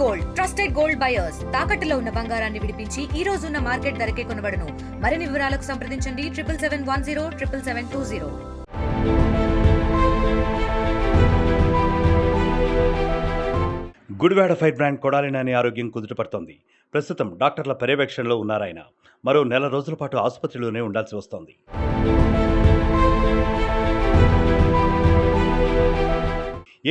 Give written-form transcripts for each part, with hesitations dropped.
Gold trusted gold buyers తాకట్టులో ఉన్న బంగారాన్ని విడిపించి ఈ రోజు ఉన్న మార్కెట్ ధరకే కొనబడును. మరిన్ని వివరాలకు సంప్రదించండి 7771077720. గుడివాడ ఫైర్ బ్రాండ్ కొడాలి నాని ఆరోగ్యం కుదుటపడుతోంది. ప్రస్తుతం డాక్టర్ల పర్యవేక్షణలో ఉన్నారాయన. మరో నెల రోజుల పాటు ఆసుపత్రిలోనే ఉండాల్సి వస్తోంది.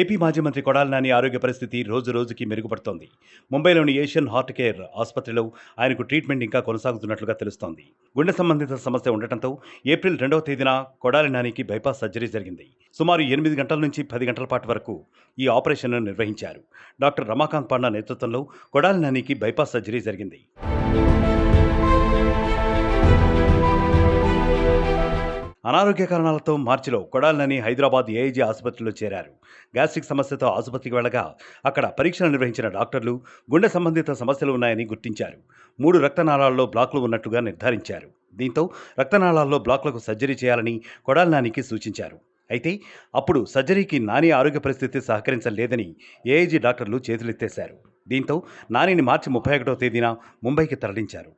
ఏపీ మాజీ మంత్రి కొడాలి నాని ఆరోగ్య పరిస్థితి రోజు రోజుకి మెరుగుపడుతోంది. ముంబైలోని ఏషియన్ హార్ట్ కేర్ ఆసుపత్రిలో ఆయనకు ట్రీట్మెంట్ ఇంకా కొనసాగుతున్నట్లుగా తెలుస్తోంది. గుండె సంబంధిత సమస్య ఉండటంతో ఏప్రిల్ 2వ తేదీన కొడాలి నానికి బైపాస్ సర్జరీ జరిగింది. సుమారు 8 గంటల నుంచి 10 గంటల పాటు వరకు ఈ ఆపరేషన్ను నిర్వహించారు. డాక్టర్ రమాకాంత్ పాండా నేతృత్వంలో కొడాలి నానికి బైపాస్ సర్జరీ జరిగింది. అనారోగ్య కారణాలతో మార్చిలో కొడాలి నాని హైదరాబాద్ ఏఐజీ ఆసుపత్రిలో చేరారు. గ్యాస్ట్రిక్ సమస్యతో ఆసుపత్రికి వెళ్ళగా అక్కడ పరీక్షలు నిర్వహించిన డాక్టర్లు గుండె సంబంధిత సమస్యలు ఉన్నాయని గుర్తించారు. 3 రక్తనాళాల్లో బ్లాక్లు ఉన్నట్టుగా నిర్ధారించారు. దీంతో రక్తనాళాల్లో బ్లాక్లకు సర్జరీ చేయాలని కొడాలి నానికి సూచించారు. అయితే అప్పుడు సర్జరీకి నాని ఆరోగ్య పరిస్థితి సహకరించలేదని ఏఐజీ డాక్టర్లు చేతులెత్తేశారు. దీంతో నానిని మార్చి 31వ తేదీన ముంబైకి తరలించారు.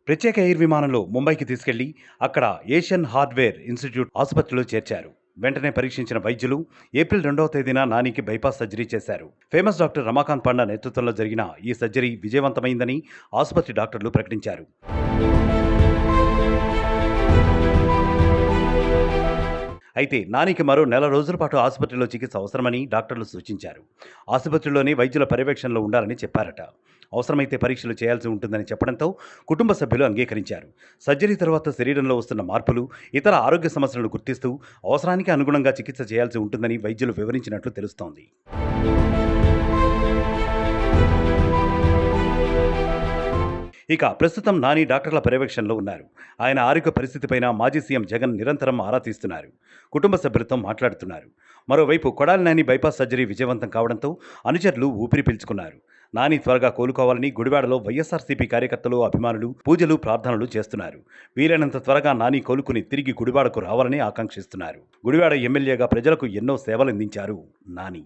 ప్రత్యేక ఎయిర్ విమానంలో ముంబైకి తీసుకెళ్లి అక్కడ ఏషియన్ హార్డ్వేర్ ఇన్స్టిట్యూట్ ఆసుపత్రిలో చేర్చారు. వెంటనే పరీక్షించిన వైద్యులు ఏప్రిల్ 2వ తేదీన నానికి బైపాస్ సర్జరీ చేశారు. ఫేమస్ డాక్టర్ రమాకాంత్ పాండా నేతృత్వంలో జరిగిన ఈ సర్జరీ విజయవంతమైందని ఆసుపత్రి డాక్టర్లు ప్రకటించారు. అయితే నానికి మరో నెల రోజుల పాటు ఆసుపత్రిలో చికిత్స అవసరమని డాక్టర్లు సూచించారు. ఆసుపత్రిలోనే వైద్యుల పర్యవేక్షణలో ఉండాలని చెప్పారట. అవసరమైతే పరీక్షలు చేయాల్సి ఉంటుందని చెప్పడంతో కుటుంబ సభ్యులు అంగీకరించారు. సర్జరీ తర్వాత శరీరంలో వస్తున్న మార్పులు, ఇతర ఆరోగ్య సమస్యలను గుర్తిస్తూ అవసరానికి అనుగుణంగా చికిత్స చేయాల్సి ఉంటుందని వైద్యులు వివరించినట్లు తెలుస్తోంది. ఇక ప్రస్తుతం నాని డాక్టర్ల పర్యవేక్షణలో ఉన్నారు. ఆయన ఆరోగ్య పరిస్థితిపైన మాజీ సీఎం జగన్ నిరంతరం ఆరా తీస్తున్నారు. కుటుంబ సభ్యులతో మాట్లాడుతున్నారు. మరోవైపు కొడాలి నాని బైపాస్ సర్జరీ విజయవంతం కావడంతో అనుచరులు ఊపిరి పీల్చుకున్నారు. నాని త్వరగా కోలుకోవాలని గుడివాడలో వైఎస్ఆర్సీపీ కార్యకర్తలు, అభిమానులు పూజలు, ప్రార్థనలు చేస్తున్నారు. వీలైనంత త్వరగా నాని కోలుకుని తిరిగి గుడివాడకు రావాలని ఆకాంక్షిస్తున్నారు. గుడివాడ ఎమ్మెల్యేగా ప్రజలకు ఎన్నో సేవలందించారు నాని.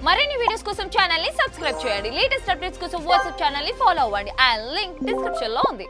మరిన్ని వీడియోస్ కోసం ఛానల్ ని సబ్స్క్రైబ్ చేయండి. లేటెస్ట్ అప్డేట్స్ కోసం వాట్సాప్ ఛానల్ ని ఫాలో అవ్వండి. ఆ లింక్ డిస్క్రిప్షన్ లో ఉంది.